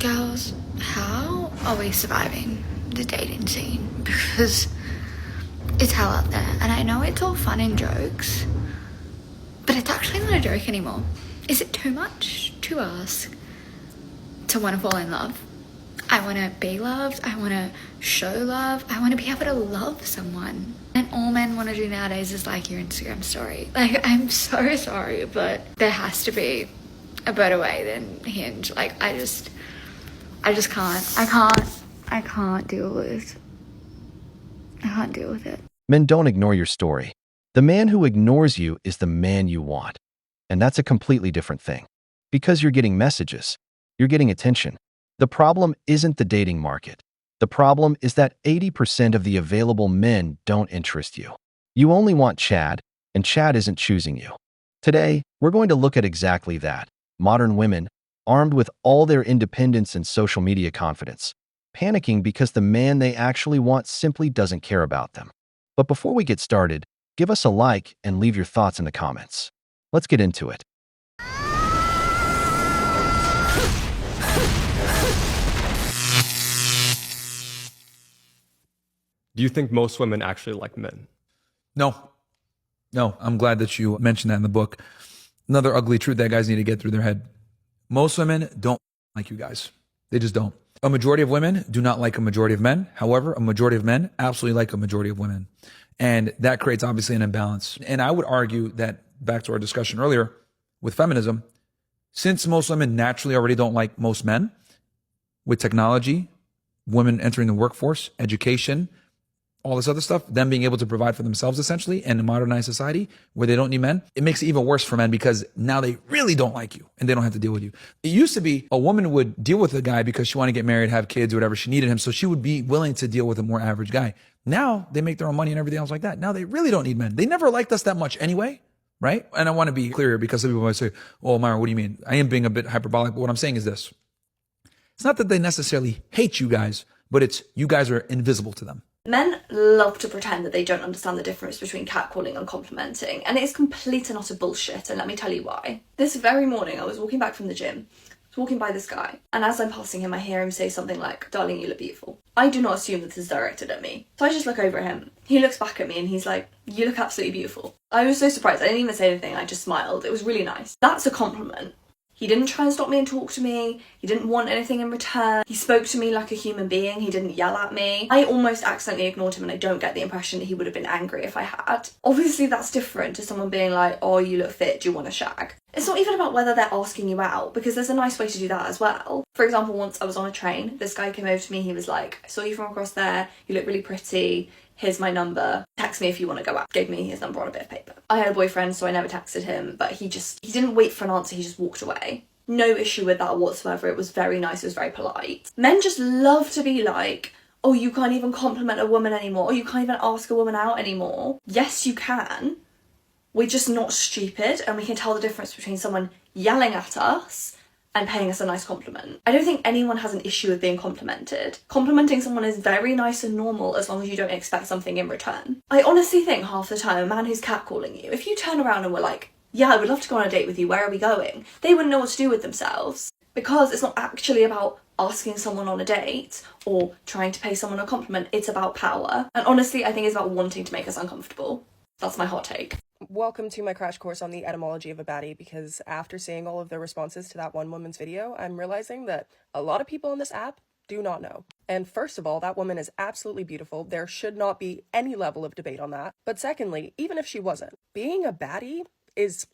Girls, how are we surviving the dating scene? Because it's hell out there, and I know it's all fun and jokes, but it's actually not a joke anymore. Is it too much to ask to want to fall in love? I want to be loved, I want to show love, I want to be able to love someone. And all men want to do nowadays is like your Instagram story. Like, I'm so sorry, but there has to be a better way than Hinge. Like, I just can't. I can't deal with it. Men, don't ignore your story. The man who ignores you is the man you want. And that's a completely different thing. Because you're getting messages, you're getting attention. The problem isn't the dating market. The problem is that 80% of the available men don't interest you. You only want Chad, and Chad isn't choosing you. Today, we're going to look at exactly that. Modern women, armed with all their independence and social media confidence, panicking because the man they actually want simply doesn't care about them. But before we get started, give us a like and leave your thoughts in the comments. Let's get into it. Do you think most women actually like men? No, I'm glad that you mentioned that in the book. Another ugly truth that guys need to get through their head. Most women don't like you guys. They just don't. A majority of women do not like a majority of men. However, a majority of men absolutely like a majority of women. And that creates obviously an imbalance. And I would argue that, back to our discussion earlier with feminism, since most women naturally already don't like most men, with technology, women entering the workforce, education, all this other stuff, them being able to provide for themselves essentially in a modernized society where they don't need men, it makes it even worse for men because now they really don't like you and they don't have to deal with you. It used to be a woman would deal with a guy because she wanted to get married, have kids, or whatever. She needed him. So she would be willing to deal with a more average guy. Now they make their own money and everything else like that. Now they really don't need men. They never liked us that much anyway, right? And I want to be clear because some people might say, oh, Myron, what do you mean? I am being a bit hyperbolic, but what I'm saying is this. It's not that they necessarily hate you guys, but it's you guys are invisible to them. Men love to pretend that they don't understand the difference between catcalling and complimenting, and it is complete and utter bullshit, and let me tell you why. This very morning, I was walking back from the gym, walking by this guy, and as I'm passing him, I hear him say something like, "Darling, you look beautiful." I do not assume that this is directed at me, so I just look over at him. He looks back at me and he's like, "You look absolutely beautiful." I was so surprised, I didn't even say anything, I just smiled. It was really nice. That's a compliment. He didn't try and stop me and talk to me. He didn't want anything in return. He spoke to me like a human being. He didn't yell at me. I almost accidentally ignored him and I don't get the impression that he would have been angry if I had. Obviously that's different to someone being like, "Oh, you look fit, do you want a shag?" It's not even about whether they're asking you out, because there's a nice way to do that as well. For example, once I was on a train, this guy came over to me, he was like, "I saw you from across there, you look really pretty. Here's my number. Text me if you want to go out." Gave me his number on a bit of paper. I had a boyfriend, so I never texted him, but he didn't wait for an answer, he just walked away. No issue with that whatsoever. It was very nice, it was very polite. Men just love to be like, "Oh, you can't even compliment a woman anymore, or you can't even ask a woman out anymore." Yes, you can. We're just not stupid, and we can tell the difference between someone yelling at us and paying us a nice compliment. I don't think anyone has an issue with being complimented. Complimenting someone is very nice and normal as long as you don't expect something in return. I honestly think half the time a man who's catcalling you, if you turn around and were like, "Yeah, I would love to go on a date with you, where are we going?" they wouldn't know what to do with themselves, because it's not actually about asking someone on a date or trying to pay someone a compliment, it's about power. And honestly, I think it's about wanting to make us uncomfortable. That's my hot take. Welcome to my crash course on the etymology of a baddie, because after seeing all of the responses to that one woman's video, I'm realizing that a lot of people on this app do not know. And first of all, that woman is absolutely beautiful. There should not be any level of debate on that. But secondly, even if she wasn't, being a baddie is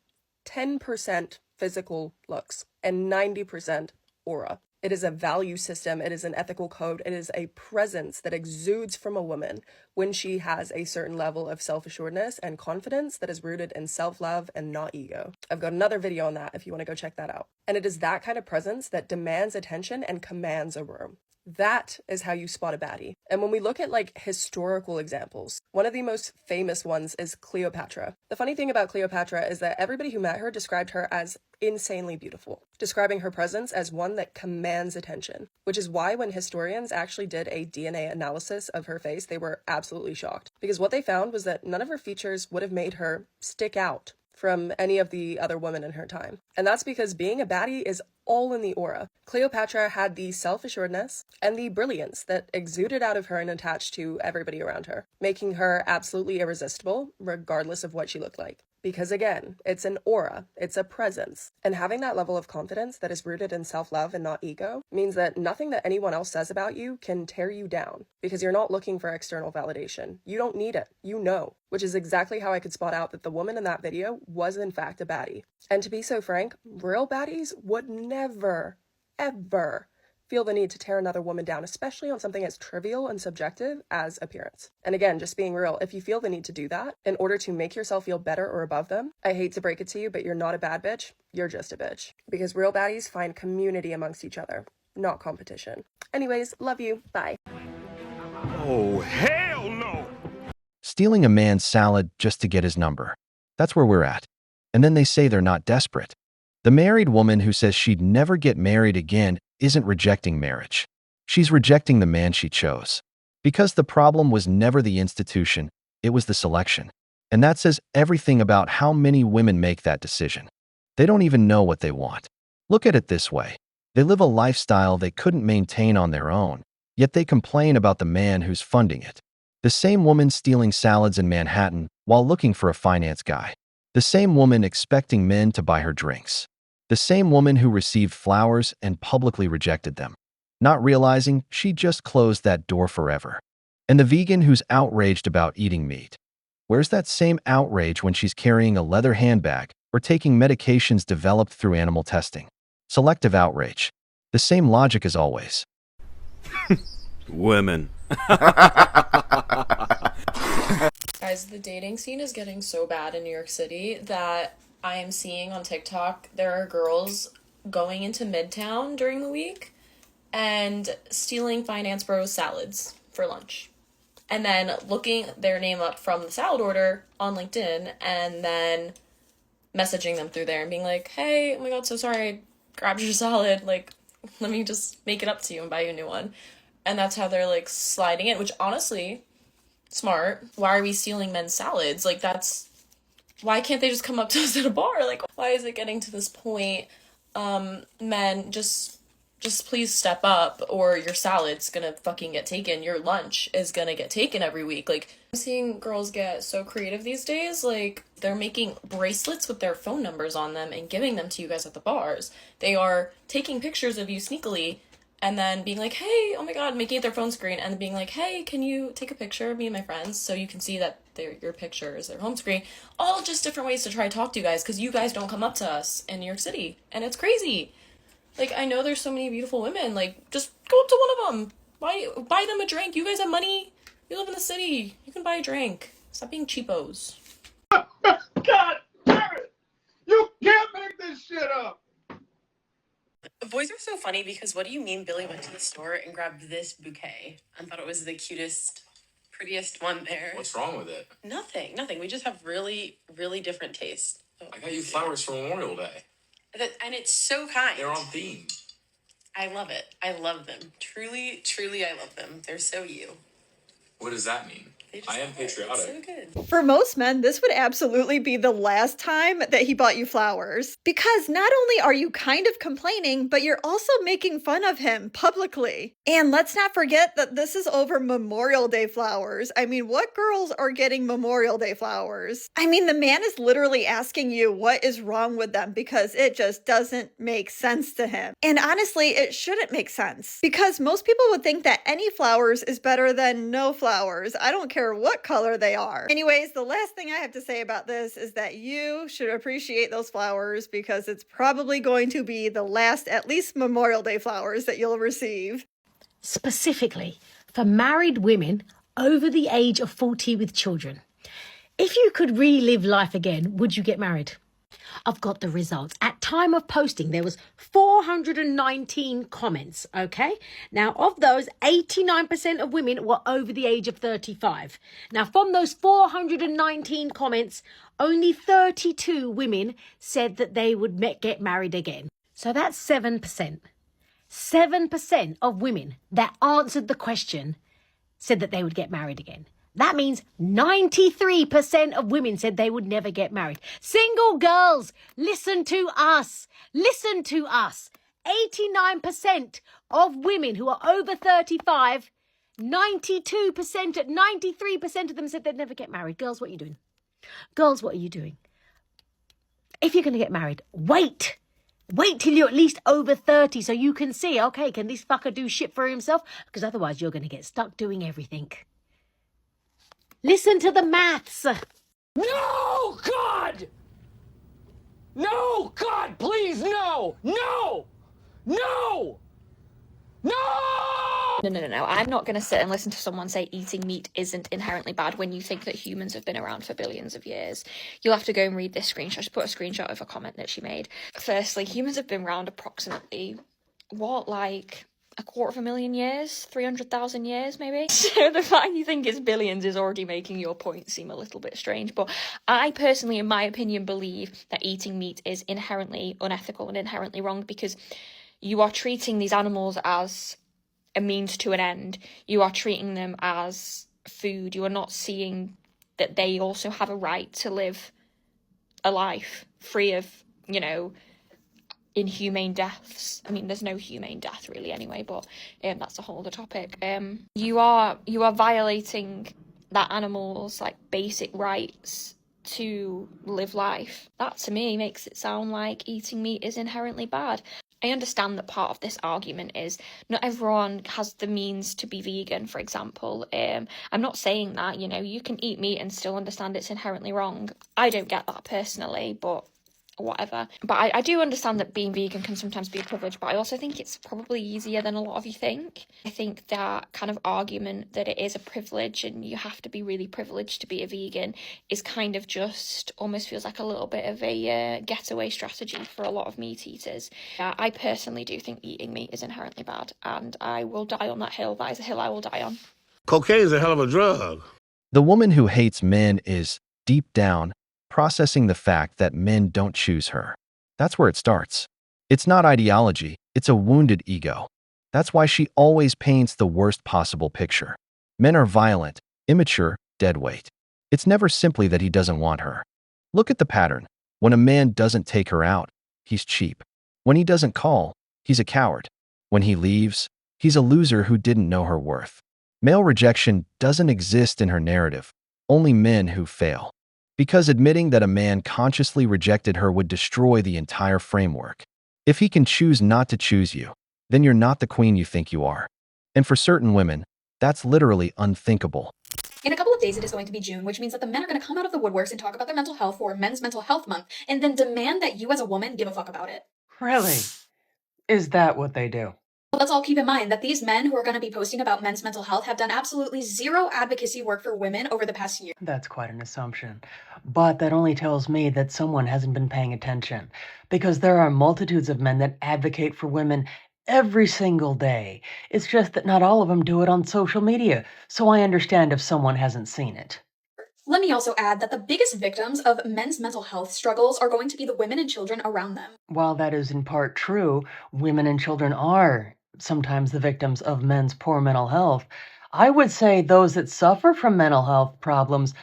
10% physical looks and 90% aura. It is a value system, it is an ethical code, it is a presence that exudes from a woman when she has a certain level of self-assuredness and confidence that is rooted in self-love and not ego. I've got another video on that if you want to go check that out. And it is that kind of presence that demands attention and commands a room. That is how you spot a baddie. And when we look at like historical examples, one of the most famous ones is Cleopatra. The funny thing about Cleopatra is that everybody who met her described her as insanely beautiful, describing her presence as one that commands attention, which is why when historians actually did a DNA analysis of her face, they were absolutely shocked, because what they found was that none of her features would have made her stick out from any of the other women in her time. And that's because being a baddie is all in the aura. Cleopatra had the self-assuredness and the brilliance that exuded out of her and attached to everybody around her, making her absolutely irresistible, regardless of what she looked like. Because again, it's an aura, it's a presence. And having that level of confidence that is rooted in self-love and not ego means that nothing that anyone else says about you can tear you down, because you're not looking for external validation. You don't need it, you know. Which is exactly how I could spot out that the woman in that video was in fact a baddie. And to be so frank, real baddies would never, ever feel the need to tear another woman down, especially on something as trivial and subjective as appearance. And again, just being real, if you feel the need to do that in order to make yourself feel better or above them, I hate to break it to you, but you're not a bad bitch, you're just a bitch. Because real baddies find community amongst each other, not competition. Anyways, love you, bye. Oh, hell no! Stealing a man's salad just to get his number. That's where we're at. And then they say they're not desperate. The married woman who says she'd never get married again isn't rejecting marriage. She's rejecting the man she chose. Because the problem was never the institution, it was the selection. And that says everything about how many women make that decision. They don't even know what they want. Look at it this way. They live a lifestyle they couldn't maintain on their own, yet they complain about the man who's funding it. The same woman stealing salads in Manhattan while looking for a finance guy. The same woman expecting men to buy her drinks. The same woman who received flowers and publicly rejected them, not realizing she just closed that door forever. And the vegan who's outraged about eating meat. Where's that same outrage when she's carrying a leather handbag or taking medications developed through animal testing? Selective outrage. The same logic as always. Women. Guys, the dating scene is getting so bad in New York City that I am seeing on TikTok there are girls going into Midtown during the week and stealing Finance Bros salads for lunch. And then looking their name up from the salad order on LinkedIn and then messaging them through there and being like, hey, oh my god, so sorry, I grabbed your salad. Like, let me just make it up to you and buy you a new one. And that's how they're like sliding in, which honestly, smart. Why are we stealing men's salads? Like, why can't they just come up to us at a bar? Like, why is it getting to this point? Men, just please step up or your salad's gonna fucking get taken. Your lunch is gonna get taken every week. Like, I'm seeing girls get so creative these days. Like, they're making bracelets with their phone numbers on them and giving them to you guys at the bars. They are taking pictures of you sneakily and then being like, hey, oh my god, making it their phone screen and then being like, hey, can you take a picture of me and my friends so you can see that your picture is their home screen? All just different ways to try to talk to you guys because you guys don't come up to us in New York City. And it's crazy. Like, I know there's so many beautiful women. Like, just go up to one of them. Buy them a drink. You guys have money. You live in the city. You can buy a drink. Stop being cheapos. God damn it! You can't make this shit up! Boys are so funny because what do you mean Billy went to the store and grabbed this bouquet and thought it was the cutest, prettiest one there? What's wrong with it? Nothing. We just have really, really different tastes. I got you flowers for Memorial Day. And it's so kind. They're on theme. I love it. I love them. Truly, truly, I love them. They're so you. What does that mean? I am patriotic. So good. For most men, this would absolutely be the last time that he bought you flowers. Because not only are you kind of complaining, but you're also making fun of him publicly. And let's not forget that this is over Memorial Day flowers. I mean, what girls are getting Memorial Day flowers? I mean, the man is literally asking you what is wrong with them because it just doesn't make sense to him. And honestly, it shouldn't make sense. Because most people would think that any flowers is better than no flowers. I don't care what color they are. Anyways, the last thing I have to say about this is that you should appreciate those flowers because it's probably going to be the last, at least Memorial Day flowers that you'll receive. Specifically for married women over the age of 40 with children. If you could relive life again, would you get married? I've got the results. At time of posting, there was 419 comments, okay? Now, of those, 89% of women were over the age of 35. Now, from those 419 comments, only 32 women said that they would get married again. So that's 7%. 7% of women that answered the question said that they would get married again. That means 93% of women said they would never get married. Single girls, listen to us. Listen to us. 89% of women who are over 35, 93% of them said they'd never get married. Girls, what are you doing? Girls, what are you doing? If you're going to get married, wait. Wait till you're at least over 30 so you can see, okay, can this fucker do shit for himself? Because otherwise you're going to get stuck doing everything. Listen to the maths. No, God! No, God, please, no! No! No! No! No. I'm not going to sit and listen to someone say eating meat isn't inherently bad when you think that humans have been around for billions of years. You'll have to go and read this screenshot. Just put a screenshot of a comment that she made. Firstly, humans have been around approximately, like a 250,000 years? 300,000 years, maybe? So the fact you think it's billions is already making your point seem a little bit strange. But I personally, in my opinion, believe that eating meat is inherently unethical and inherently wrong because you are treating these animals as a means to an end. You are treating them as food. You are not seeing that they also have a right to live a life free of, inhumane deaths. I mean, there's no humane death really anyway, but that's a whole other topic. You are violating that animal's basic rights to live life. That to me makes it sound like eating meat is inherently bad. I understand that part of this argument is not everyone has the means to be vegan, for example. I'm not saying that, you can eat meat and still understand it's inherently wrong. I don't get that personally, but whatever. But I do understand that being vegan can sometimes be a privilege, but I also think it's probably easier than a lot of you think. I think that kind of argument that it is a privilege and you have to be really privileged to be a vegan is kind of just almost feels like a little bit of a getaway strategy for a lot of meat eaters. I personally do think eating meat is inherently bad, and I will die on that hill. That is a hill I will die on. Cocaine's a hell of a drug. The woman who hates men is, deep down, processing the fact that men don't choose her. That's where it starts. It's not ideology, it's a wounded ego. That's why she always paints the worst possible picture. Men are violent, immature, deadweight. It's never simply that he doesn't want her. Look at the pattern. When a man doesn't take her out, he's cheap. When he doesn't call, he's a coward. When he leaves, he's a loser who didn't know her worth. Male rejection doesn't exist in her narrative, only men who fail. Because admitting that a man consciously rejected her would destroy the entire framework. If he can choose not to choose you, then you're not the queen you think you are. And for certain women, that's literally unthinkable. In a couple of days, it is going to be June, which means that the men are going to come out of the woodworks and talk about their mental health for Men's Mental Health Month, and then demand that you as a woman give a fuck about it. Really? Is that what they do? Well, let's all keep in mind that these men who are going to be posting about men's mental health have done absolutely zero advocacy work for women over the past year. That's quite an assumption. But that only tells me that someone hasn't been paying attention. Because there are multitudes of men that advocate for women every single day. It's just that not all of them do it on social media, so I understand if someone hasn't seen it. Let me also add that the biggest victims of men's mental health struggles are going to be the women and children around them. While that is in part true, women and children are sometimes the victims of men's poor mental health. I would say those that suffer from mental health problems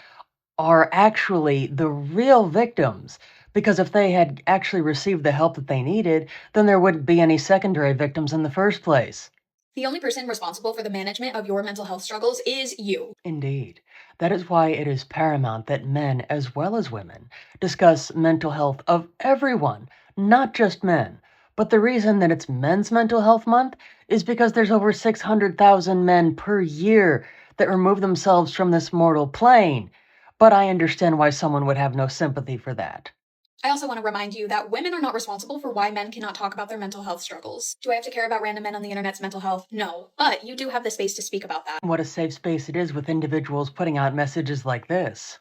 are actually the real victims. Because if they had actually received the help that they needed, then there wouldn't be any secondary victims in the first place. The only person responsible for the management of your mental health struggles is you. Indeed. That is why it is paramount that men, as well as women, discuss mental health of everyone, not just men. But the reason that it's Men's Mental Health Month is because there's over 600,000 men per year that remove themselves from this mortal plane. But I understand why someone would have no sympathy for that. I also want to remind you that women are not responsible for why men cannot talk about their mental health struggles. Do I have to care about random men on the internet's mental health? No. But you do have the space to speak about that. What a safe space it is with individuals putting out messages like this.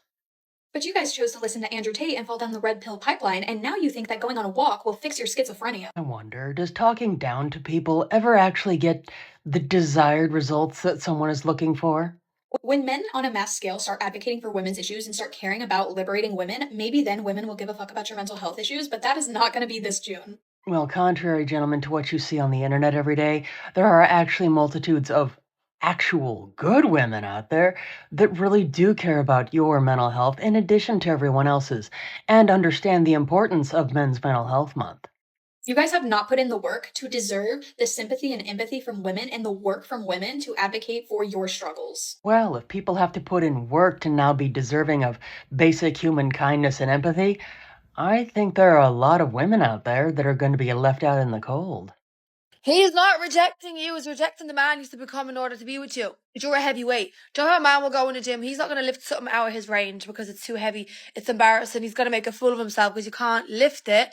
But you guys chose to listen to Andrew Tate and fall down the red pill pipeline, and now you think that going on a walk will fix your schizophrenia. I wonder, does talking down to people ever actually get the desired results that someone is looking for? When men on a mass scale start advocating for women's issues and start caring about liberating women, maybe then women will give a fuck about your mental health issues, but that is not going to be this June. Well, contrary, gentlemen, to what you see on the internet every day, there are actually multitudes of actual good women out there that really do care about your mental health in addition to everyone else's and understand the importance of Men's Mental Health Month. You guys have not put in the work to deserve the sympathy and empathy from women and the work from women to advocate for your struggles. Well, if people have to put in work to now be deserving of basic human kindness and empathy, I think there are a lot of women out there that are going to be left out in the cold. He's not rejecting you, he's rejecting the man he's to become in order to be with you. You're a heavyweight. Do you know how a man will go in the gym? He's not going to lift something out of his range because it's too heavy. It's embarrassing. He's going to make a fool of himself because you can't lift it.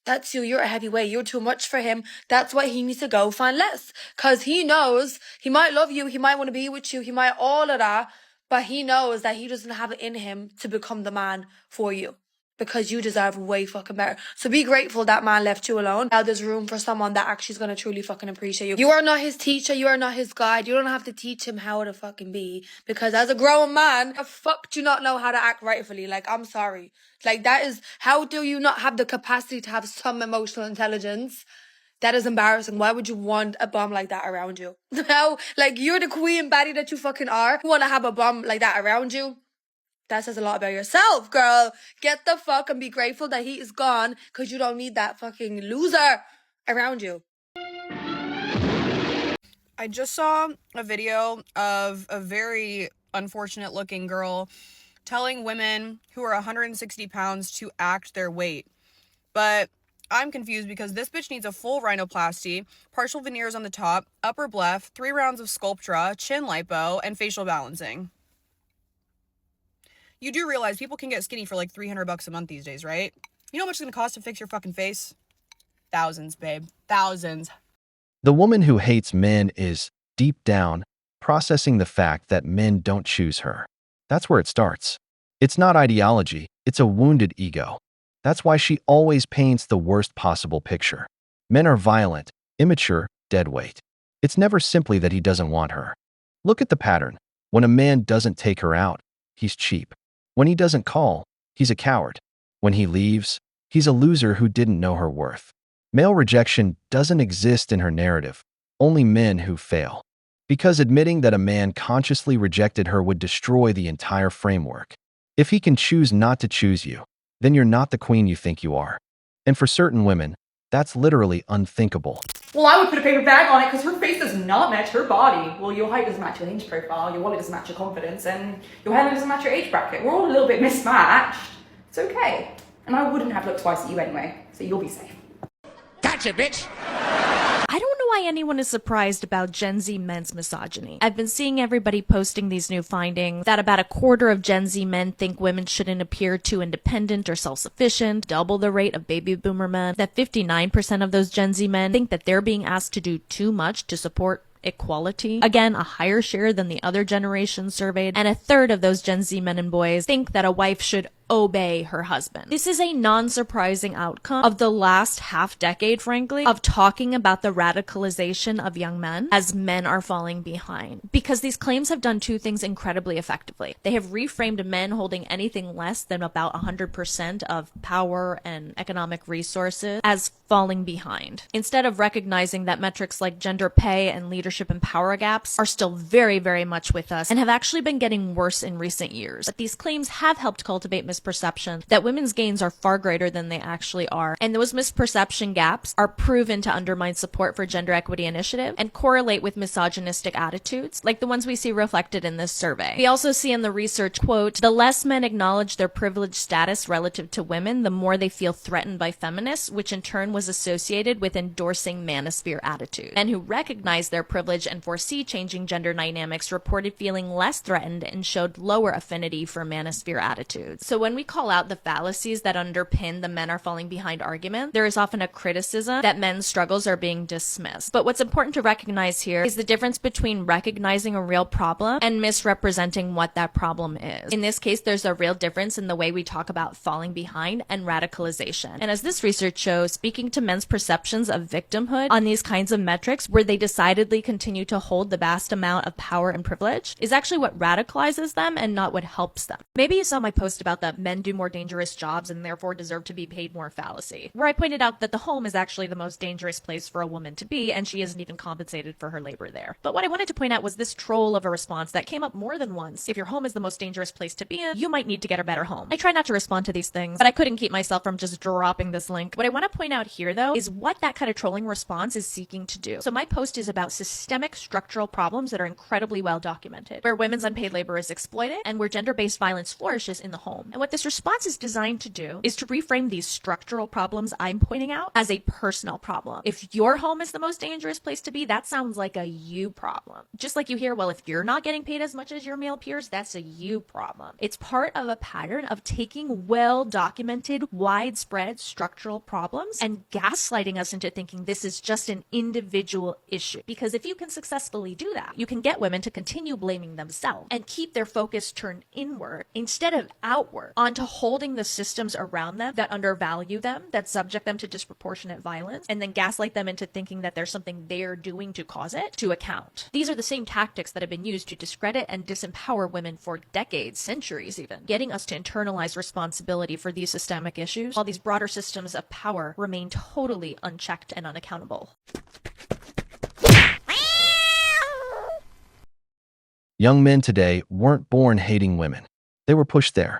That's you. You're a heavyweight. You're too much for him. That's why he needs to go find less. Because he knows he might love you. He might want to be with you. He might all of that. But he knows that he doesn't have it in him to become the man for you. Because you deserve way fucking better. So be grateful that man left you alone. Now there's room for someone that actually is going to truly fucking appreciate you. You are not his teacher. You are not his guide. You don't have to teach him how to fucking be. Because as a grown man, the fuck do you not know how to act rightfully? Like, I'm sorry. Like, that is, how do you not have the capacity to have some emotional intelligence? That is embarrassing. Why would you want a bum like that around you? How, like, you're the queen baddie that you fucking are. You want to have a bum like that around you? That says a lot about yourself, girl. Get the fuck and be grateful that he is gone because you don't need that fucking loser around you. I just saw a video of a very unfortunate looking girl telling women who are 160 pounds to act their weight. But I'm confused because this bitch needs a full rhinoplasty, partial veneers on the top, upper bleph, 3 rounds of Sculptra, chin lipo, and facial balancing. You do realize people can get skinny for like $300 a month these days, right? You know how much it's gonna cost to fix your fucking face? Thousands, babe. Thousands. The woman who hates men is, deep down, processing the fact that men don't choose her. That's where it starts. It's not ideology, it's a wounded ego. That's why she always paints the worst possible picture. Men are violent, immature, deadweight. It's never simply that he doesn't want her. Look at the pattern. When a man doesn't take her out, he's cheap. When he doesn't call, he's a coward. When he leaves, he's a loser who didn't know her worth. Male rejection doesn't exist in her narrative, only men who fail. Because admitting that a man consciously rejected her would destroy the entire framework. If he can choose not to choose you, then you're not the queen you think you are. And for certain women, that's literally unthinkable. Well, I would put a paper bag on it because her face does not match her body. Well, your height doesn't match your hinge profile, your wallet doesn't match your confidence, and your hairline doesn't match your age bracket. We're all a little bit mismatched. It's okay. And I wouldn't have looked twice at you anyway, so you'll be safe. Gotcha, bitch! I don't know why anyone is surprised about Gen Z men's misogyny. I've been seeing everybody posting these new findings that about a quarter of Gen Z men think women shouldn't appear too independent or self-sufficient, double the rate of baby boomer men, that 59% of those Gen Z men think that they're being asked to do too much to support equality. Again, a higher share than the other generations surveyed, and a third of those Gen Z men and boys think that a wife should obey her husband. This is a non-surprising outcome of the last half decade, frankly, of talking about the radicalization of young men as men are falling behind. Because these claims have done two things incredibly effectively. They have reframed men holding anything less than about 100% of power and economic resources as falling behind. Instead of recognizing that metrics like gender pay and leadership and power gaps are still very, very much with us and have actually been getting worse in recent years. But these claims have helped cultivate misperception that women's gains are far greater than they actually are, and those misperception gaps are proven to undermine support for gender equity initiative and correlate with misogynistic attitudes like the ones we see reflected in this survey. We also see in the research, quote, the less men acknowledge their privileged status relative to women, the more they feel threatened by feminists, which in turn was associated with endorsing manosphere attitudes. Men who recognize their privilege and foresee changing gender dynamics reported feeling less threatened and showed lower affinity for manosphere attitudes. So when we call out the fallacies that underpin the men are falling behind argument, there is often a criticism that men's struggles are being dismissed. But what's important to recognize here is the difference between recognizing a real problem and misrepresenting what that problem is. In this case, there's a real difference in the way we talk about falling behind and radicalization. And as this research shows, speaking to men's perceptions of victimhood on these kinds of metrics where they decidedly continue to hold the vast amount of power and privilege is actually what radicalizes them and not what helps them. Maybe you saw my post about that that men do more dangerous jobs and therefore deserve to be paid more fallacy, where I pointed out that the home is actually the most dangerous place for a woman to be, and she isn't even compensated for her labor there. But what I wanted to point out was this troll of a response that came up more than once. If your home is the most dangerous place to be in, you might need to get a better home. I try not to respond to these things, but I couldn't keep myself from just dropping this link. What I want to point out here, though, is what that kind of trolling response is seeking to do. So my post is about systemic structural problems that are incredibly well documented, where women's unpaid labor is exploited and where gender-based violence flourishes in the home. And what this response is designed to do is to reframe these structural problems I'm pointing out as a personal problem. If your home is the most dangerous place to be, that sounds like a you problem. Just like you hear, well, if you're not getting paid as much as your male peers, that's a you problem. It's part of a pattern of taking well-documented, widespread structural problems and gaslighting us into thinking this is just an individual issue. Because if you can successfully do that, you can get women to continue blaming themselves and keep their focus turned inward instead of outward onto holding the systems around them that undervalue them, that subject them to disproportionate violence, and then gaslight them into thinking that there's something they're doing to cause it to account. These are the same tactics that have been used to discredit and disempower women for decades, centuries even, getting us to internalize responsibility for these systemic issues, while these broader systems of power remain totally unchecked and unaccountable. Young men today weren't born hating women. They were pushed there.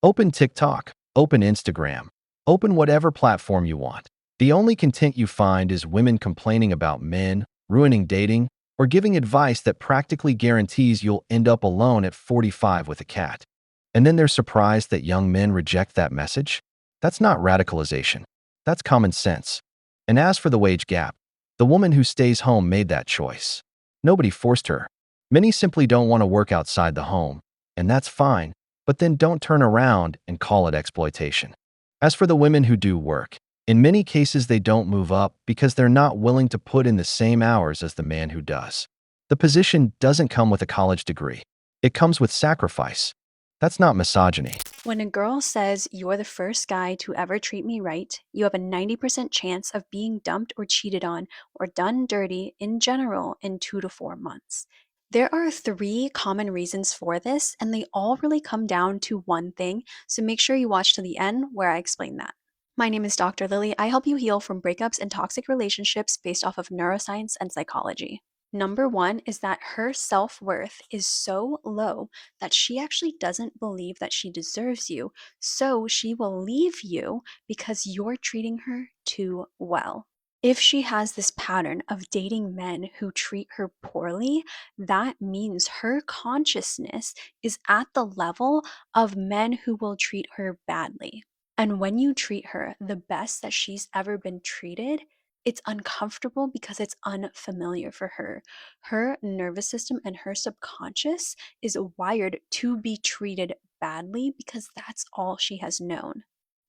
Open TikTok, open Instagram, open whatever platform you want. The only content you find is women complaining about men, ruining dating, or giving advice that practically guarantees you'll end up alone at 45 with a cat. And then they're surprised that young men reject that message? That's not radicalization. That's common sense. And as for the wage gap, the woman who stays home made that choice. Nobody forced her. Many simply don't want to work outside the home, and that's fine, but then don't turn around and call it exploitation. As for the women who do work, in many cases they don't move up because they're not willing to put in the same hours as the man who does. The position doesn't come with a college degree. It comes with sacrifice. That's not misogyny. When a girl says you're the first guy to ever treat me right, you have a 90% chance of being dumped or cheated on or done dirty in general in 2 to 4 months. There are 3 common reasons for this, and they all really come down to one thing, so make sure you watch to the end where I explain that. My name is Dr. Lily. I help you heal from breakups and toxic relationships based off of neuroscience and psychology. Number 1 is that her self-worth is so low that she actually doesn't believe that she deserves you, so she will leave you because you're treating her too well. If she has this pattern of dating men who treat her poorly, that means her consciousness is at the level of men who will treat her badly. And when you treat her the best that she's ever been treated, it's uncomfortable because it's unfamiliar for her. Her nervous system and her subconscious is wired to be treated badly because that's all she has known.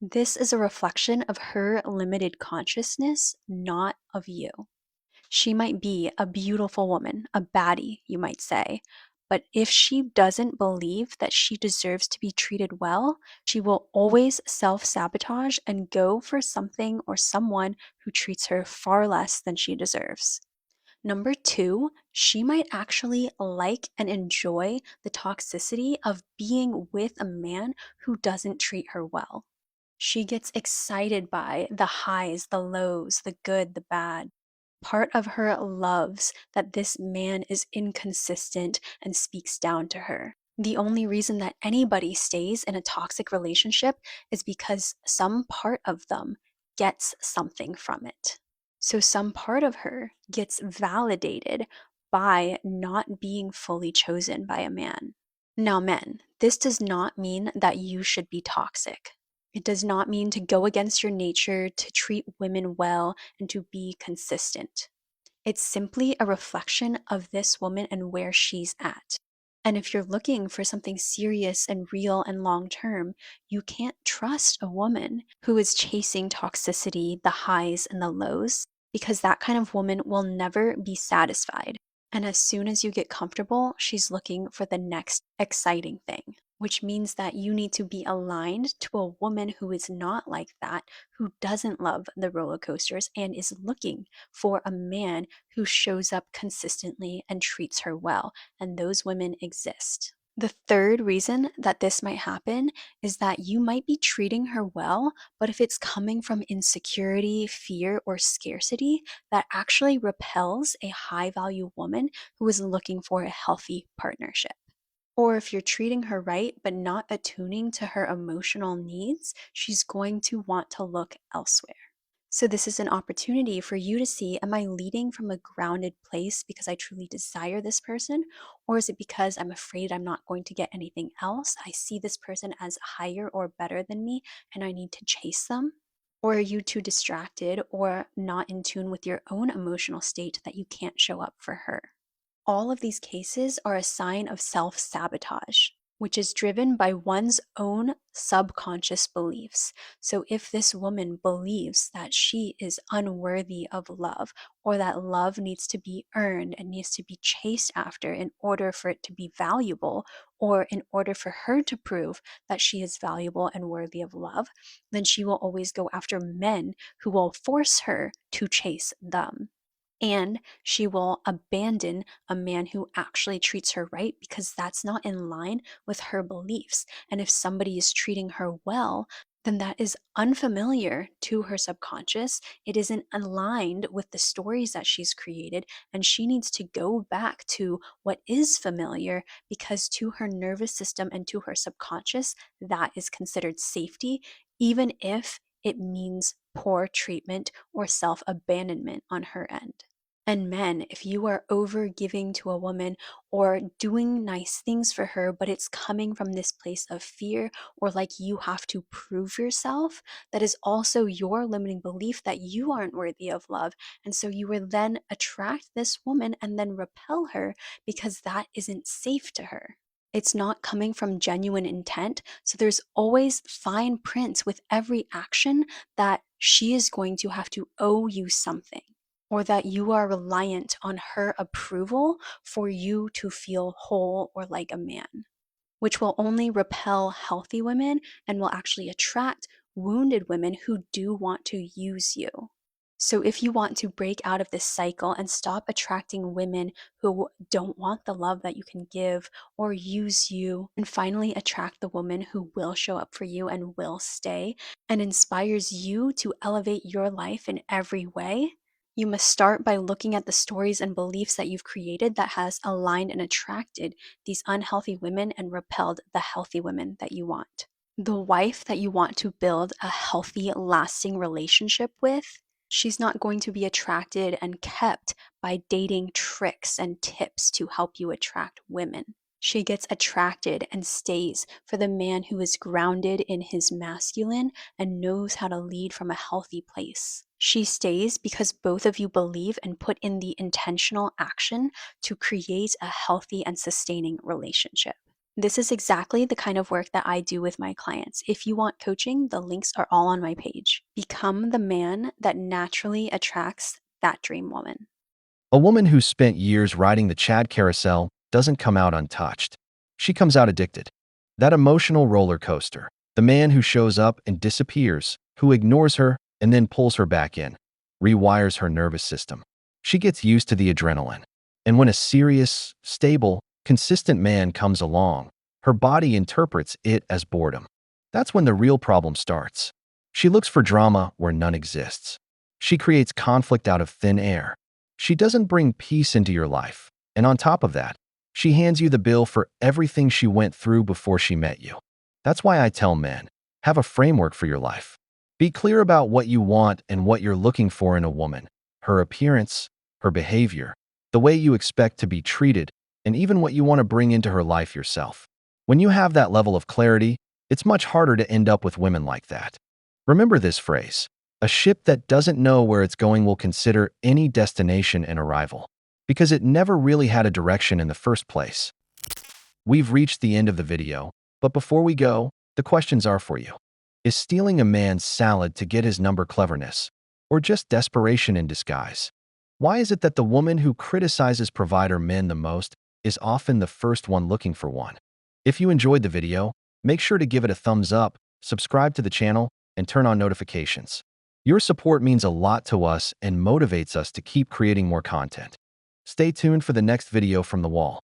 This is a reflection of her limited consciousness, not of you. She might be a beautiful woman, a baddie, you might say, but if she doesn't believe that she deserves to be treated well, she will always self-sabotage and go for something or someone who treats her far less than she deserves. Number 2, she might actually like and enjoy the toxicity of being with a man who doesn't treat her well. She gets excited by the highs, the lows, the good, the bad. Part of her loves that this man is inconsistent and speaks down to her. The only reason that anybody stays in a toxic relationship is because some part of them gets something from it. So some part of her gets validated by not being fully chosen by a man. Now, men, this does not mean that you should be toxic. It does not mean to go against your nature, to treat women well, and to be consistent. It's simply a reflection of this woman and where she's at. And if you're looking for something serious and real and long term, you can't trust a woman who is chasing toxicity, the highs and the lows, because that kind of woman will never be satisfied. And as soon as you get comfortable, she's looking for the next exciting thing, which means that you need to be aligned to a woman who is not like that, who doesn't love the roller coasters and is looking for a man who shows up consistently and treats her well. And those women exist. The third reason that this might happen is that you might be treating her well, but if it's coming from insecurity, fear, or scarcity, that actually repels a high value woman who is looking for a healthy partnership. Or if you're treating her right, but not attuning to her emotional needs, she's going to want to look elsewhere. So, this is an opportunity for you to see, am I leading from a grounded place because I truly desire this person? Or is it because I'm afraid I'm not going to get anything else? I see this person as higher or better than me and I need to chase them? Or are you too distracted or not in tune with your own emotional state that you can't show up for her? All of these cases are a sign of self sabotage, which is driven by one's own subconscious beliefs. So, if this woman believes that she is unworthy of love, or that love needs to be earned and needs to be chased after in order for it to be valuable, or in order for her to prove that she is valuable and worthy of love, then she will always go after men who will force her to chase them. And she will abandon a man who actually treats her right because that's not in line with her beliefs. And if somebody is treating her well, then that is unfamiliar to her subconscious. It isn't aligned with the stories that she's created. And she needs to go back to what is familiar because to her nervous system and to her subconscious, that is considered safety, even if it means poor treatment or self abandonment on her end. And men, if you are over giving to a woman or doing nice things for her, but it's coming from this place of fear or like you have to prove yourself, that is also your limiting belief that you aren't worthy of love. And so you will then attract this woman and then repel her because that isn't safe to her. It's not coming from genuine intent. So there's always fine print with every action that she is going to have to owe you something, or that you are reliant on her approval for you to feel whole or like a man, which will only repel healthy women and will actually attract wounded women who do want to use you. So, if you want to break out of this cycle and stop attracting women who don't want the love that you can give or use you, and finally attract the woman who will show up for you and will stay and inspires you to elevate your life in every way, you must start by looking at the stories and beliefs that you've created that has aligned and attracted these unhealthy women and repelled the healthy women that you want. The wife that you want to build a healthy, lasting relationship with, she's not going to be attracted and kept by dating tricks and tips to help you attract women. She gets attracted and stays for the man who is grounded in his masculine and knows how to lead from a healthy place. She stays because both of you believe and put in the intentional action to create a healthy and sustaining relationship. This is exactly the kind of work that I do with my clients. If you want coaching, the links are all on my page. Become the man that naturally attracts that dream woman. A woman who spent years riding the Chad carousel doesn't come out untouched. She comes out addicted. That emotional roller coaster. The man who shows up and disappears, who ignores her and then pulls her back in, rewires her nervous system. She gets used to the adrenaline. And when a serious, stable, consistent man comes along, her body interprets it as boredom. That's when the real problem starts. She looks for drama where none exists. She creates conflict out of thin air. She doesn't bring peace into your life. And on top of that, she hands you the bill for everything she went through before she met you. That's why I tell men, have a framework for your life. Be clear about what you want and what you're looking for in a woman, her appearance, her behavior, the way you expect to be treated, and even what you want to bring into her life yourself. When you have that level of clarity, it's much harder to end up with women like that. Remember this phrase: a ship that doesn't know where it's going will consider any destination an arrival, because it never really had a direction in the first place. We've reached the end of the video, but before we go, the questions are for you. Is stealing a man's salad to get his number cleverness, or just desperation in disguise? Why is it that the woman who criticizes provider men the most is often the first one looking for one? If you enjoyed the video, make sure to give it a thumbs up, subscribe to the channel, and turn on notifications. Your support means a lot to us and motivates us to keep creating more content. Stay tuned for the next video from the wall.